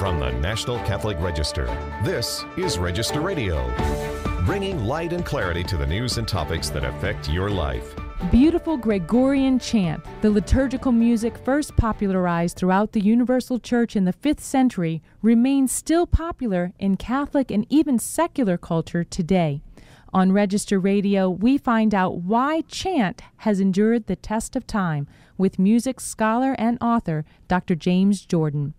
From the National Catholic Register, this is Register Radio, bringing light and clarity to the news and topics that affect your life. Beautiful Gregorian Chant, the liturgical music first popularized throughout the Universal Church in the 5th century, remains still popular in Catholic and even secular culture today. On Register Radio, we find out why chant has endured the test of time with music scholar and author Dr. James Jordan.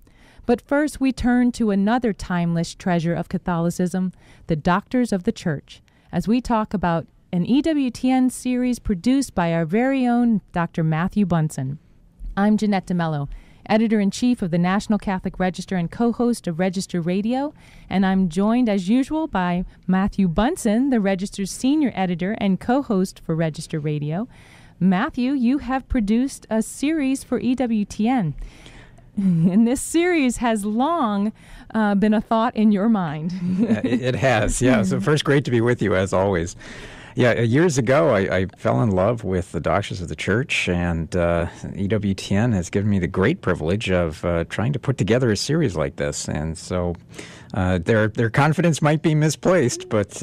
But first, we turn to another timeless treasure of Catholicism, the Doctors of the Church, as we talk about an EWTN series produced by our very own Dr. Matthew Bunson. I'm Jeanette DeMello, Editor-in-Chief of the National Catholic Register and co-host of Register Radio, and I'm joined, as usual, by Matthew Bunson, the Register's Senior Editor and co-host for Register Radio. Matthew, you have produced a series for EWTN. And this series has long been a thought in your mind. It has, yeah. So first, great to be with you, as always. Yeah, years ago, I fell in love with the Doctors of the Church, and EWTN has given me the great privilege of trying to put together a series like this. And so their confidence might be misplaced, but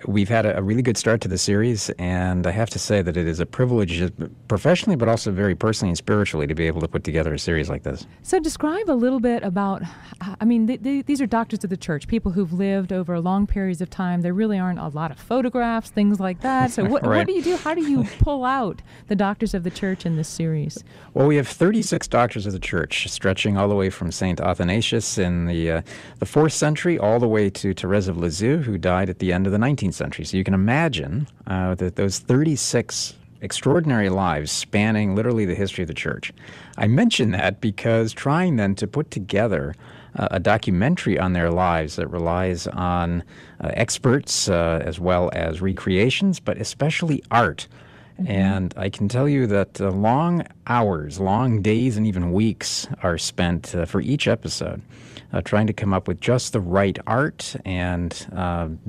we've had a really good start to the series, and I have to say that it is a privilege professionally, but also very personally and spiritually to be able to put together a series like this. So describe a little bit about, these are doctors of the church, people who've lived over long periods of time. There really aren't a lot of photographs, things like that. So what do you do? How do you pull out the doctors of the church in this series? Well, we have 36 doctors of the church, stretching all the way from St. Athanasius in the 4th century all the way to Therese of Lisieux, who died at the end of the 19th century. So you can imagine that those 36 extraordinary lives spanning literally the history of the church. I mention that because trying then to put together a documentary on their lives that relies on experts as well as recreations, but especially art. Mm-hmm. And I can tell you that long hours, long days, and even weeks are spent for each episode trying to come up with just the right art and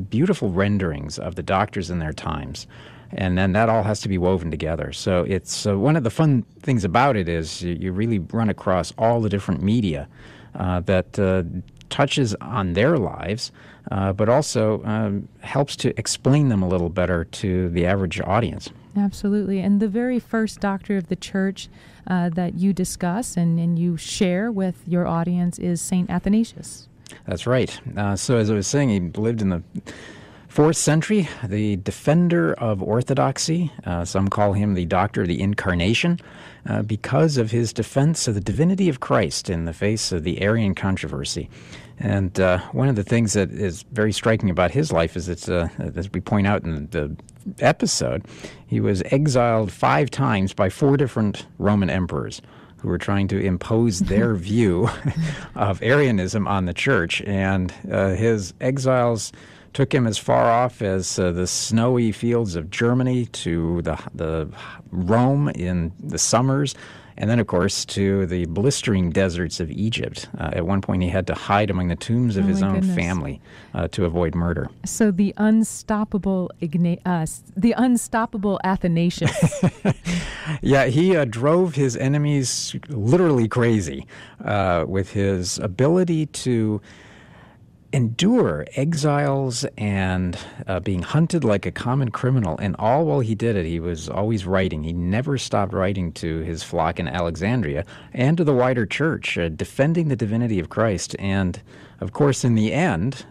beautiful renderings of the doctors in their times. And then that all has to be woven together. So it's one of the fun things about it is you really run across all the different media that touches on their lives, but also helps to explain them a little better to the average audience. Absolutely. And the very first doctor of the church that you discuss and you share with your audience is St. Athanasius. That's right. So as I was saying, he lived in the 4th century, the defender of orthodoxy. Some call him the doctor of the incarnation because of his defense of the divinity of Christ in the face of the Arian controversy. And one of the things that is very striking about his life is that, as we point out in the episode, he was exiled 5 times by 4 different Roman emperors who were trying to impose their view of Arianism on the church. And his exiles took him as far off as the snowy fields of Germany to the Rome in the summers, and then, of course, to the blistering deserts of Egypt. At one point, he had to hide among the tombs of his own family to avoid murder. So the unstoppable Athanasius. Yeah, he drove his enemies literally crazy with his ability to endure exiles and being hunted like a common criminal. And all while he did it, he was always writing. He never stopped writing to his flock in Alexandria and to the wider church, defending the divinity of Christ. And, of course, in the end,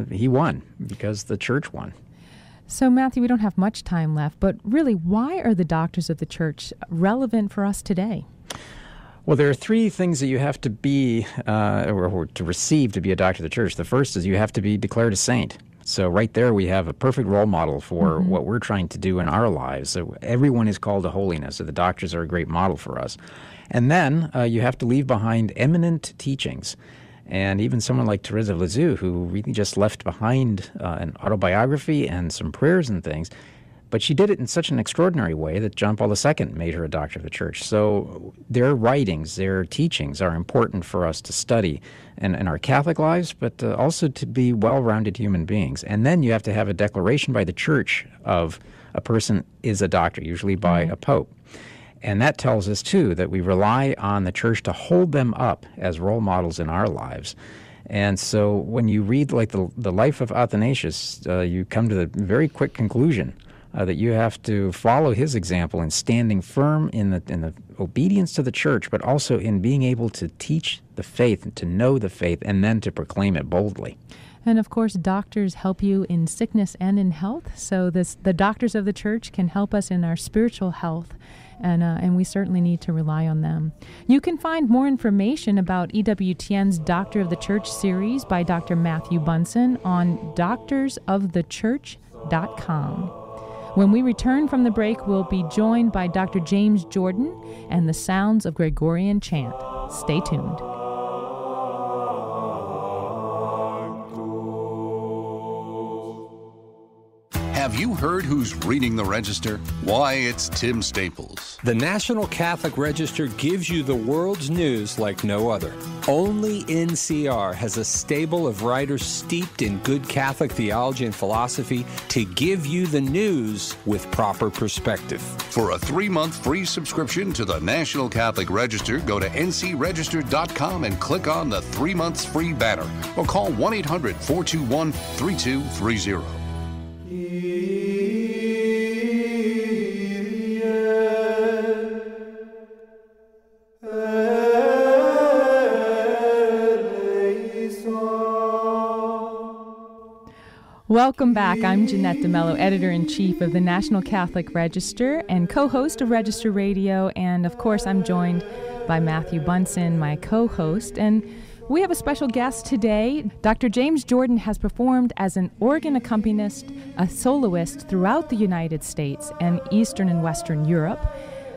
he won because the church won. So, Matthew, we don't have much time left, but really, why are the doctors of the church relevant for us today? Well, there are 3 things that you have to be, or to receive to be a doctor of the church. The first is you have to be declared a saint. So right there we have a perfect role model for what we're trying to do in our lives. So everyone is called to holiness, so the doctors are a great model for us. And then you have to leave behind eminent teachings. And even someone like Therese of Lisieux, who really just left behind an autobiography and some prayers and things, but she did it in such an extraordinary way that John Paul II made her a doctor of the church. So their writings, their teachings are important for us to study in our Catholic lives, but also to be well-rounded human beings. And then you have to have a declaration by the church of a person is a doctor, usually by a pope. And that tells us, too, that we rely on the church to hold them up as role models in our lives. And so when you read like the life of Athanasius, you come to the very quick conclusion that you have to follow his example in standing firm in the obedience to the church, but also in being able to teach the faith and to know the faith and then to proclaim it boldly. And of course, doctors help you in sickness and in health. So the doctors of the church can help us in our spiritual health, and we certainly need to rely on them. You can find more information about EWTN's Doctor of the Church series by Dr. Matthew Bunson on doctorsofthechurch.com. When we return from the break, we'll be joined by Dr. James Jordan and the sounds of Gregorian Chant. Stay tuned. Have you heard who's reading the Register? Why, it's Tim Staples. The National Catholic Register gives you the world's news like no other. Only NCR has a stable of writers steeped in good Catholic theology and philosophy to give you the news with proper perspective. For a 3-month free subscription to the National Catholic Register, go to ncregister.com and click on the 3 months free banner or call 1-800-421-3230. Welcome back. I'm Jeanette DeMello, Editor-in-Chief of the National Catholic Register and co-host of Register Radio. And of course, I'm joined by Matthew Bunson, my co-host. And we have a special guest today. Dr. James Jordan has performed as an organ accompanist, a soloist throughout the United States and Eastern and Western Europe.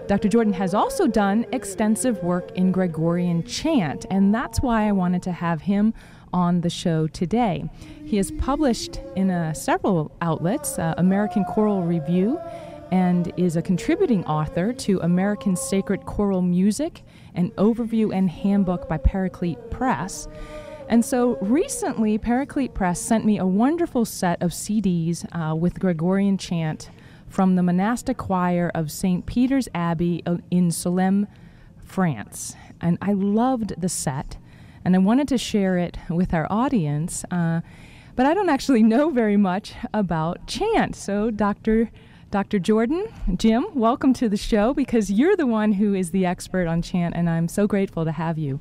Dr. Jordan has also done extensive work in Gregorian chant, and that's why I wanted to have him on the show today. He has published in several outlets, American Choral Review, and is a contributing author to American Sacred Choral Music, an overview and handbook by Paraclete Press. And so recently, Paraclete Press sent me a wonderful set of CDs with Gregorian chant from the monastic choir of St. Peter's Abbey in Solesmes, France. And I loved the set, and I wanted to share it with our audience, but I don't actually know very much about chant. So Dr. Jordan, Jim, welcome to the show, because you're the one who is the expert on chant, and I'm so grateful to have you.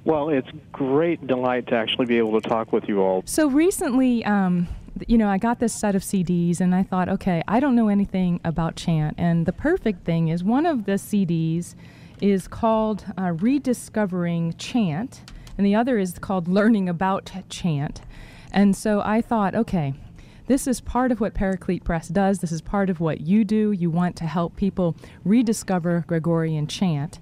Well, it's great delight to actually be able to talk with you all. So recently, I got this set of CDs, and I thought, okay, I don't know anything about chant, and the perfect thing is one of the CDs is called Rediscovering Chant, and the other is called Learning About Chant. And so I thought, okay, this is part of what Paraclete Press does. This is part of what you do. You want to help people rediscover Gregorian chant.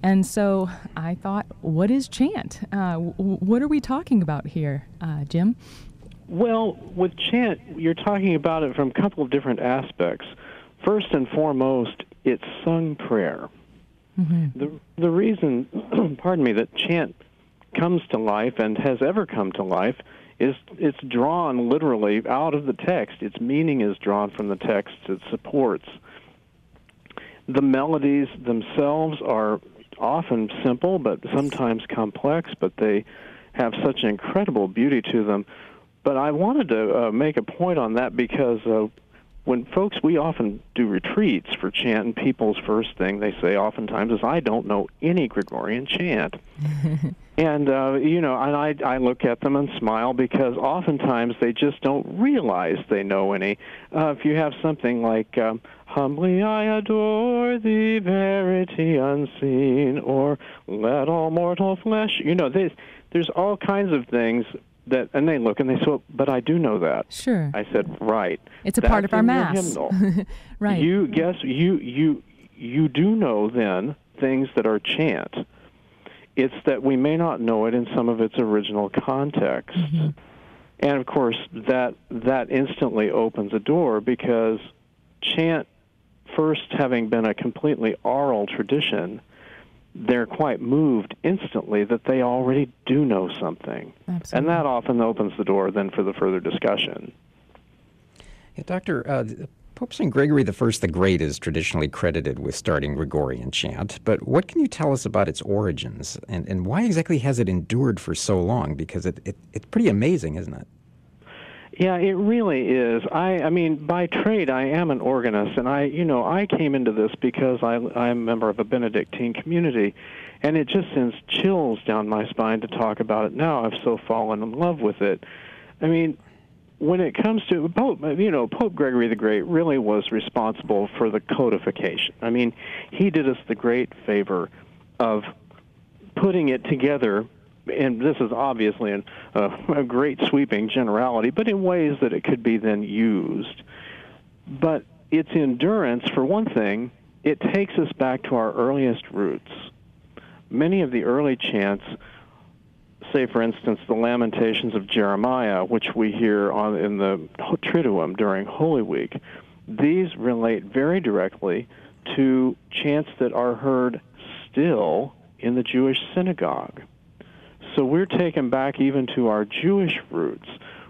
And so I thought, what is chant? What are we talking about here, Jim? Well, with chant, you're talking about it from a couple of different aspects. First and foremost, it's sung prayer. Mm-hmm. The reason, that chant comes to life and has ever come to life is it's drawn literally out of the text. Its meaning is drawn from the text it supports. The melodies themselves are often simple, but sometimes complex, but they have such an incredible beauty to them. But I wanted to make a point on that because when folks, we often do retreats for chant, and people's first thing they say oftentimes is, I don't know any Gregorian chant. And, and I look at them and smile because oftentimes they just don't realize they know any. If you have something like, Humbly I adore thee, verity unseen, or let all mortal flesh, there's all kinds of things that, and they look and they say, well, but I do know that. Sure. I said, right. It's a part of our Mass. Hymnal. Right. You do know then things that are chant. It's that we may not know it in some of its original context. Mm-hmm. And of course, that instantly opens a door, because chant, first having been a completely oral tradition, they're quite moved instantly that they already do know something. Absolutely. And that often opens the door then for the further discussion. Yeah, Doctor, Pope St. Gregory I the Great is traditionally credited with starting Gregorian chant, but what can you tell us about its origins, and why exactly has it endured for so long? Because it's pretty amazing, isn't it? Yeah, it really is. I mean, by trade, I am an organist, and I came into this because I'm a member of a Benedictine community, and it just sends chills down my spine to talk about it now. I've so fallen in love with it. I mean, when it comes to Pope Gregory the Great really was responsible for the codification. I mean, he did us the great favor of putting it together, and this is obviously a great sweeping generality, but in ways that it could be then used. But its endurance, for one thing, it takes us back to our earliest roots. Many of the early chants, say, for instance, the Lamentations of Jeremiah, which we hear in the Triduum during Holy Week, these relate very directly to chants that are heard still in the Jewish synagogue. So we're taken back even to our Jewish roots,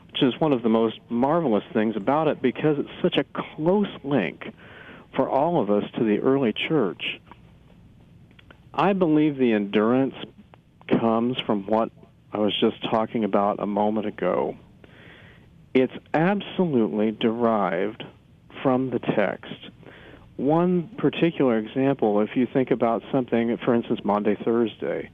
which is one of the most marvelous things about it, because it's such a close link for all of us to the early church. I believe the endurance comes from what I was just talking about a moment ago. It's absolutely derived from the text. One particular example, if you think about something, for instance, Maundy Thursday,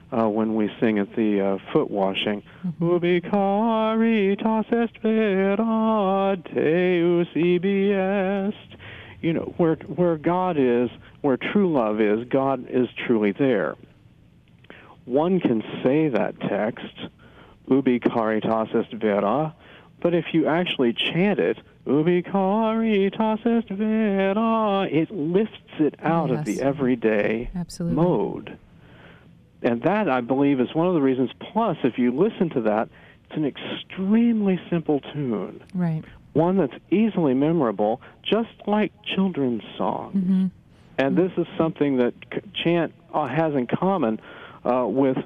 when we sing at the foot washing, Ubi caritas est vera, Deus ibi est. You know, where God is, where true love is, God is truly there. One can say that text, Ubi caritas est vera, but if you actually chant it, Ubi caritas est vera, it lifts it out of the everyday mode. And that, I believe, is one of the reasons. Plus, if you listen to that, it's an extremely simple tune. Right. One that's easily memorable, just like children's songs. Mm-hmm. And this is something that chant has in common with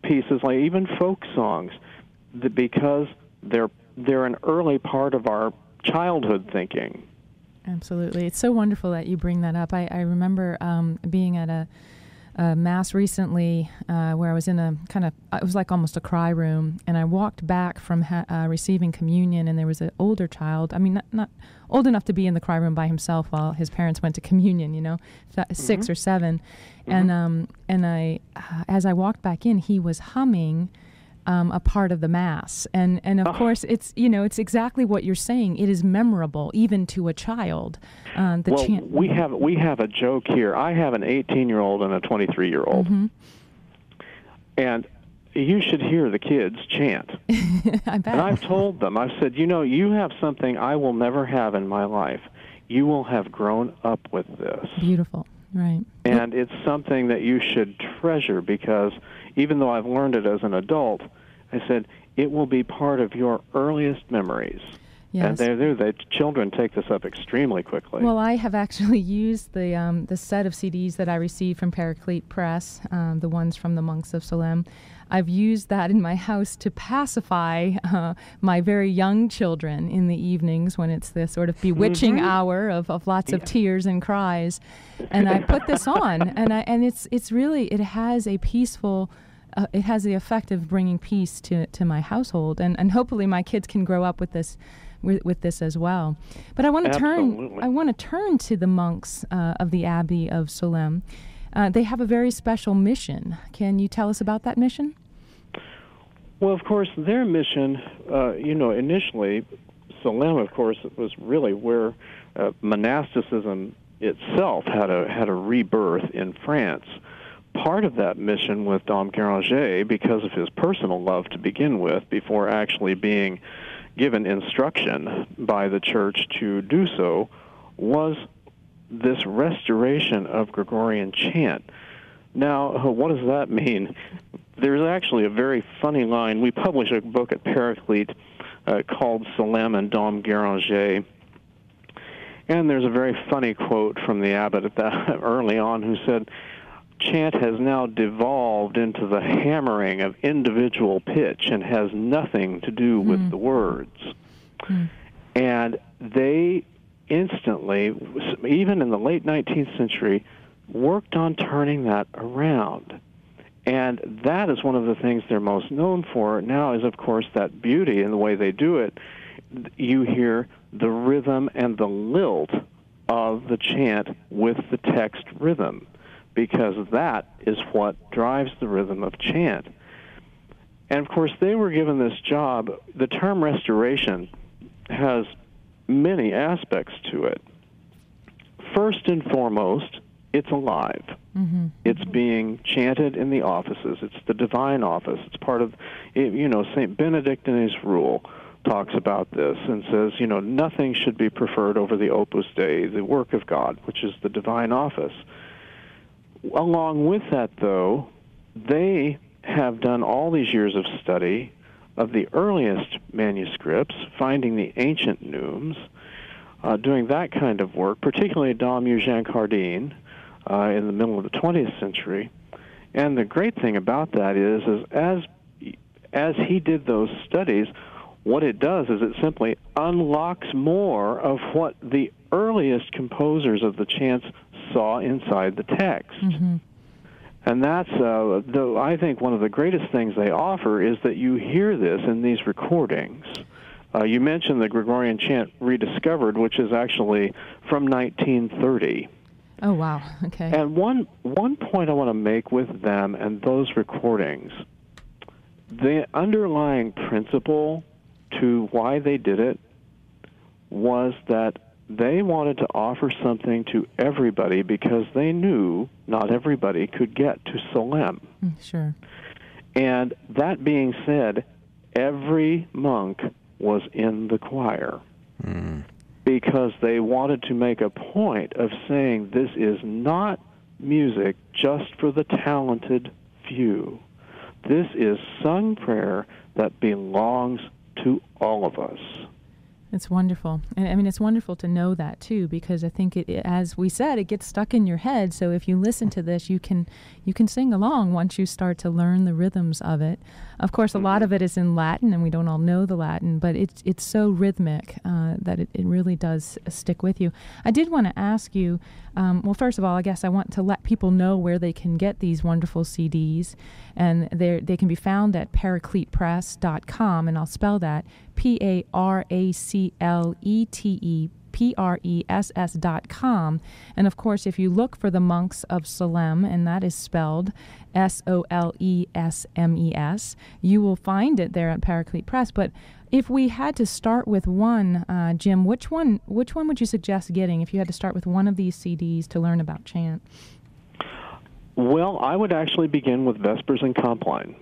pieces like even folk songs, because they're an early part of our childhood thinking. Absolutely. It's so wonderful that you bring that up. I remember being at a Mass recently where I was in it was like almost a cry room, and I walked back from receiving communion, and there was an older child, I mean, not old enough to be in the cry room by himself while his parents went to communion, 6 or 7, and I, as I walked back in, he was humming a part of the Mass, and of course it's it's exactly what you're saying. It is memorable even to a child. Chant. We have a joke here. I have an 18-year-old and a 23-year-old, and you should hear the kids chant. I bet. And I've told them, I've said, you have something I will never have in my life. You will have grown up with this. Beautiful, right? And it's something that you should treasure, because even though I've learned it as an adult, I said, it will be part of your earliest memories. Yes. And the children take this up extremely quickly. Well, I have actually used the set of CDs that I received from Paraclete Press, the ones from the monks of Salem. I've used that in my house to pacify my very young children in the evenings when it's the sort of bewitching hour of lots of tears and cries. And I put this on, and it's really, it has a peaceful, it has the effect of bringing peace to my household, and hopefully my kids can grow up with this as well. But I want to turn to the monks of the Abbey of Salem. They have a very special mission. Can you tell us about that mission? Well, of course, their mission, initially, Salem, of course, was really where monasticism itself had a rebirth in France. Part of that mission with Dom Guéranger, because of his personal love to begin with, before actually being given instruction by the Church to do so, was this restoration of Gregorian chant. Now, what does that mean? There's actually a very funny line. We published a book at Paraclete called Salem and Dom Guéranger, and there's a very funny quote from the abbot at that early on, who said, "Chant has now devolved into the hammering of individual pitch and has nothing to do with the words." And they instantly, even in the late 19th century, worked on turning that around. And that is one of the things they're most known for now is, of course, that beauty in the way they do it. You hear the rhythm and the lilt of the chant with the text rhythm, because that is what drives the rhythm of chant. And, of course, they were given this job. The term restoration has many aspects to it. First and foremost, it's alive. Mm-hmm. It's being chanted in the offices. It's the divine office. It's part of, St. Benedict in his rule talks about this and says, nothing should be preferred over the Opus Dei, the work of God, which is the divine office. Along with that, though, they have done all these years of study of the earliest manuscripts, finding the ancient neumes, doing that kind of work, particularly Dom Eugène Cardin in the middle of the 20th century. And the great thing about that is as he did those studies, what it does is it simply unlocks more of what the earliest composers of the chants saw inside the text. Mm-hmm. And that's, I think, one of the greatest things they offer is that you hear this in these recordings. You mentioned the Gregorian Chant Rediscovered, which is actually from 1930. Oh, wow. Okay. And one point I want to make with them and those recordings, the underlying principle to why they did it was that they wanted to offer something to everybody because they knew not everybody could get to Salem. Sure. And that being said, every monk was in the choir because they wanted to make a point of saying this is not music just for the talented few. This is sung prayer that belongs to all of us. It's wonderful. And I mean, it's wonderful to know that, too, because I think, as we said, it gets stuck in your head. So if you listen to this, you can sing along once you start to learn the rhythms of it. Of course, a lot of it is in Latin, and we don't all know the Latin, but it's so rhythmic that it really does stick with you. I did want to ask you, well, first of all, I guess I want to let people know where they can get these wonderful CDs. And they can be found at paracletepress.com, and I'll spell that PARACLETEPRESS.com. And of course, if you look for the Monks of Salem, and that is spelled SOLESMES, you will find it there at Paraclete Press. But if we had to start with one, Jim, which one would you suggest getting if you had to start with one of these CDs to learn about chant? Well, I would actually begin with Vespers and Compline,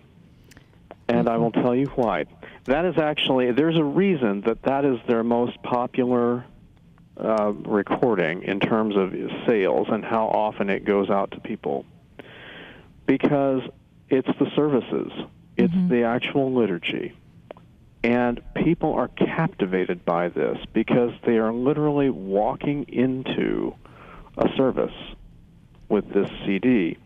and I will tell you why. That is actually, there's a reason that is their most popular recording in terms of sales and how often it goes out to people. Because it's the services, it's the actual liturgy. And people are captivated by this because they are literally walking into a service with this CD.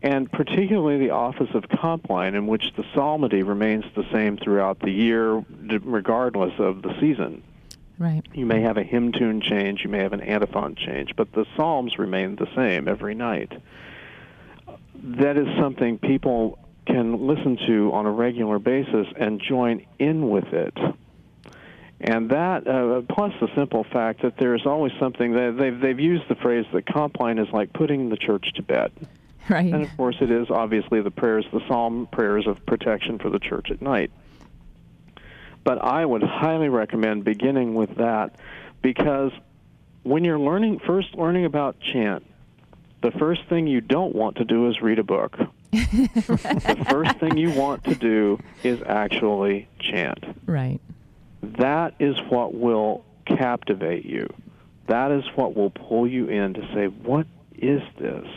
And particularly the Office of Compline, in which the psalmody remains the same throughout the year, regardless of the season. Right. You may have a hymn tune change, you may have an antiphon change, but the psalms remain the same every night. That is something people can listen to on a regular basis and join in with it. And that, plus the simple fact that there's always something, that they've used the phrase that Compline is like putting the church to bed. Right. And, of course, it is obviously the psalm prayers of protection for the church at night. But I would highly recommend beginning with that, because when you're first learning about chant, the first thing you don't want to do is read a book. The first thing you want to do is actually chant. Right. That is what will captivate you. That is what will pull you in to say, what is this?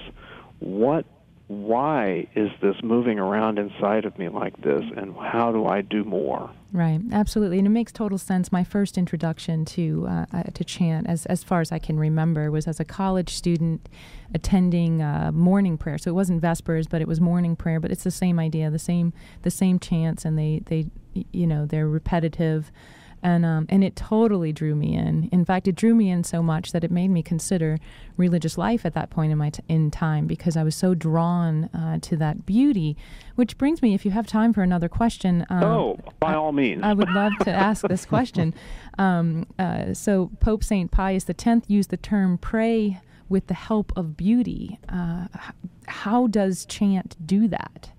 Why is this moving around inside of me like this, and how do I do more? Right, absolutely, and it makes total sense. My first introduction to chant, as far as I can remember, was as a college student attending morning prayer. So it wasn't Vespers, but it was morning prayer. But it's the same idea, the same chants, and they're repetitive. And it totally drew me in. In fact, it drew me in so much that it made me consider religious life at that point in time, because I was so drawn to that beauty. Which brings me, if you have time for another question. By all means. I would love to ask this question. So Pope St. Pius X used the term pray with the help of beauty. How does chant do that?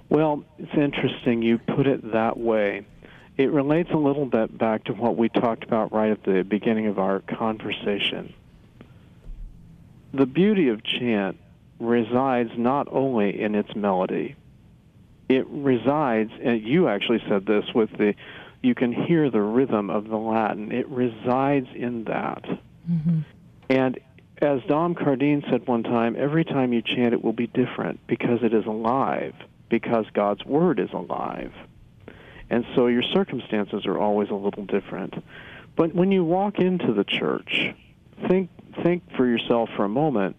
Well, it's interesting you put it that way. It relates a little bit back to what we talked about right at the beginning of our conversation. The beauty of chant resides not only in its melody. It resides, and you actually said this with you can hear the rhythm of the Latin. It resides in that. Mm-hmm. And as Dom Cardine said one time, every time you chant it will be different because it is alive, because God's Word is alive. And so your circumstances are always a little different. But when you walk into the church, think for yourself for a moment.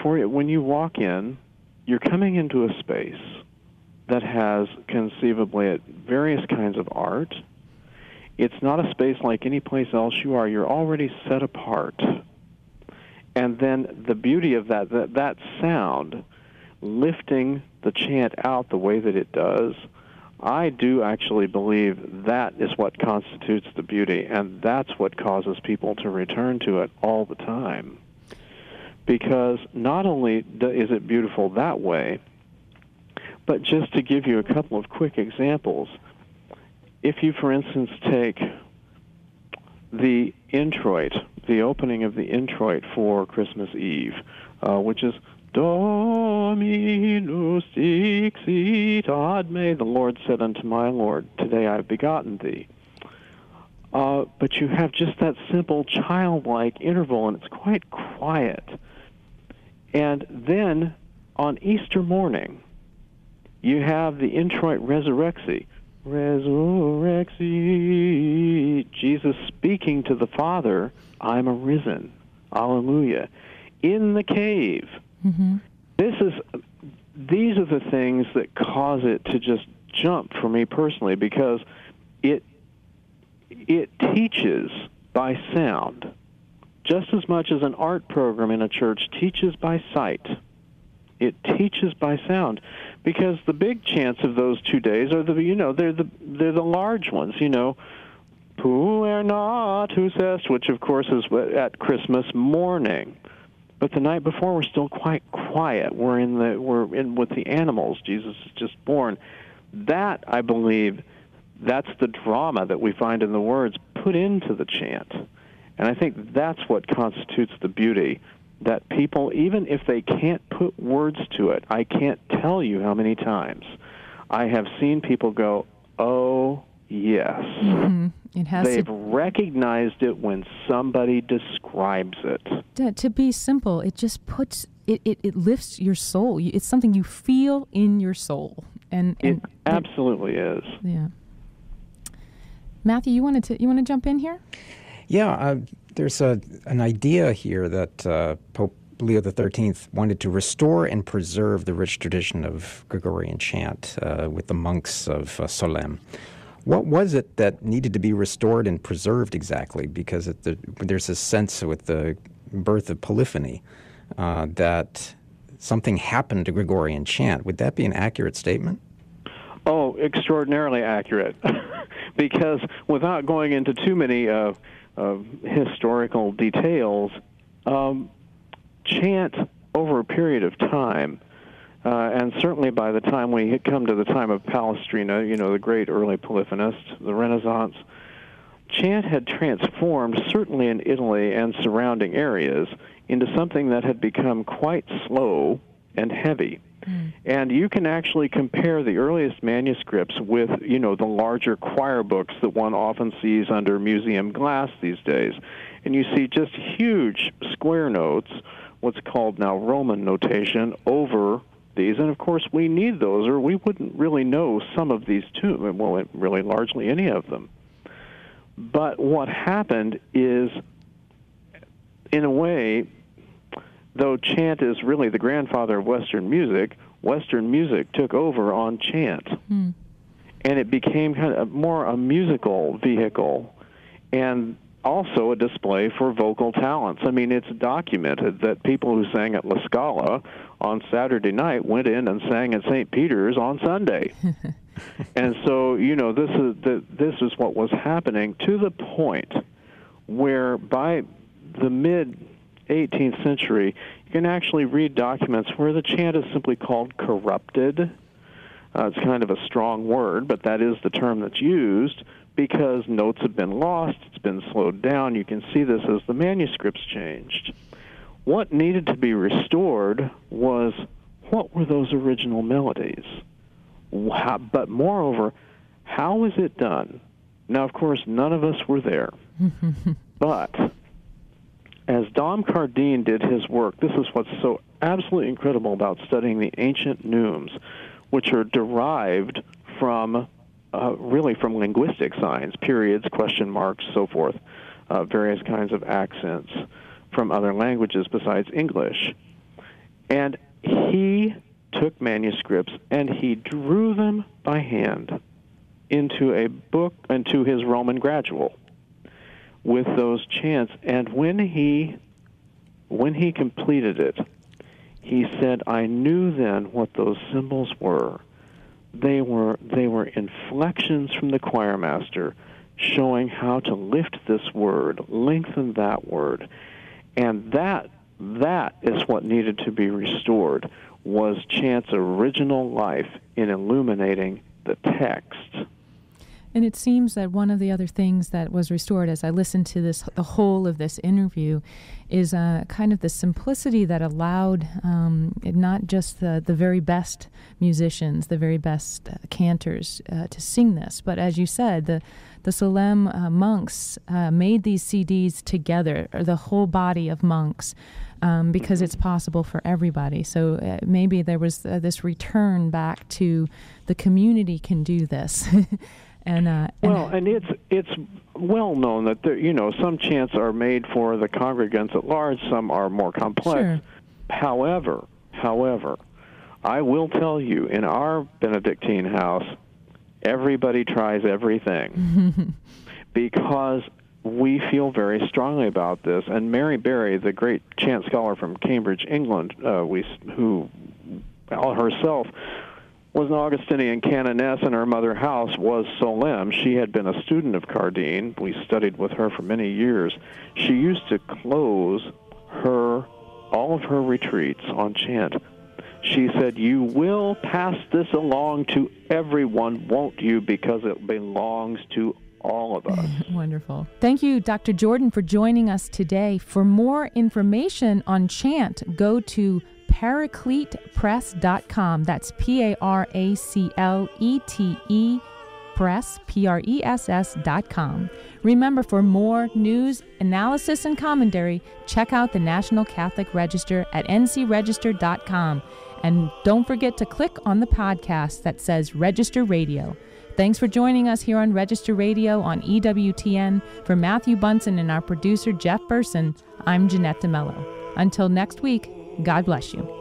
When you walk in, you're coming into a space that has conceivably various kinds of art. It's not a space like any place else you are. You're already set apart. And then the beauty of that sound, lifting the chant out the way that it does, I do actually believe that is what constitutes the beauty, and that's what causes people to return to it all the time. Because not only is it beautiful that way, but just to give you a couple of quick examples, if you, for instance, take the introit, the opening of the introit for Christmas Eve, which is Dominus dixit ad me, the Lord said unto my Lord, today I have begotten thee. But you have just that simple childlike interval, and it's quite quiet. And then on Easter morning, you have the introit Resurrexi. Resurrexi, Jesus speaking to the Father, I'm arisen. Alleluia. In the cave. Mm-hmm. These are the things that cause it to just jump for me personally, because it teaches by sound just as much as an art program in a church teaches by sight. It teaches by sound, because the big chants of those 2 days are they're the large ones, Puer natus est, which of course is at Christmas morning. But the night before, we're still quite quiet. We're in with the animals. Jesus is just born. That, I believe, that's the drama that we find in the words put into the chant. And I think that's what constitutes the beauty, that people, even if they can't put words to it, I can't tell you how many times I have seen people go, oh, yes. Mm-hmm. They've recognized it when somebody describes it. To be simple, it just puts it lifts your soul. It's something you feel in your soul, and it absolutely is. Yeah. Matthew, you want to jump in here? Yeah, there's an idea here that Pope Leo XIII wanted to restore and preserve the rich tradition of Gregorian chant with the monks of Solesmes. What was it that needed to be restored and preserved exactly? Because there's a sense with the birth of polyphony that something happened to Gregorian chant. Would that be an accurate statement? Oh, extraordinarily accurate. Because without going into too many historical details, chant over a period of time, and certainly by the time we had come to the time of Palestrina, the great early polyphonists, the Renaissance, chant had transformed, certainly in Italy and surrounding areas, into something that had become quite slow and heavy. And you can actually compare the earliest manuscripts with, the larger choir books that one often sees under museum glass these days. And you see just huge square notes, what's called now Roman notation, over these. And, of course, we need those, or we wouldn't really know some of these too, well, really largely any of them. But what happened is, in a way, though chant is really the grandfather of Western music took over on chant. and it became kind of more a musical vehicle and also a display for vocal talents. I mean, it's documented that people who sang at La Scala on Saturday night went in and sang at St. Peter's on Sunday. And so, this is what was happening, to the point where by the mid-18th century, you can actually read documents where the chant is simply called corrupted. It's kind of a strong word, but that is the term that's used because notes have been lost, it's been slowed down. You can see this as the manuscripts changed. What needed to be restored was, what were those original melodies? But moreover, how was it done? Now, of course, none of us were there. But as Dom Cardin did his work, this is what's so absolutely incredible about studying the ancient neumes, which are derived from really from linguistic signs, periods, question marks, so forth, various kinds of accents from other languages besides English. And he took manuscripts and he drew them by hand into a book, into his Roman gradual with those chants. And when he completed it, he said, I knew then what those symbols were. They were inflections from the choir master showing how to lift this word, lengthen that word. And that is what needed to be restored, was chant's original life in illuminating the text. And it seems that one of the other things that was restored as I listened to the whole of this interview, is kind of the simplicity that allowed not just the very best musicians, the very best cantors to sing this, but as you said, the Solemn monks made these CDs together, or the whole body of monks, because it's possible for everybody. So maybe there was this return back to the community can do this. And it's well known that some chants are made for the congregants at large, some are more complex. Sure. However, I will tell you, in our Benedictine house, everybody tries everything because we feel very strongly about this. And Mary Berry, the great chant scholar from Cambridge, England, who herself was an Augustinian canoness, and her mother house was Solemn. She had been a student of Cardin. We studied with her for many years. She used to close all of her retreats on chant. She said, you will pass this along to everyone, won't you, because it belongs to all of us. Wonderful. Thank you, Dr. Jordan, for joining us today. For more information on chant, go to paracletepress.com. That's PARACLETE press, PRESS.com. Remember, for more news, analysis, and commentary, check out the National Catholic Register at ncregister.com. And don't forget to click on the podcast that says Register Radio. Thanks for joining us here on Register Radio on EWTN. For Matthew Bunson and our producer, Jeff Burson, I'm Jeanette DeMello. Until next week, God bless you.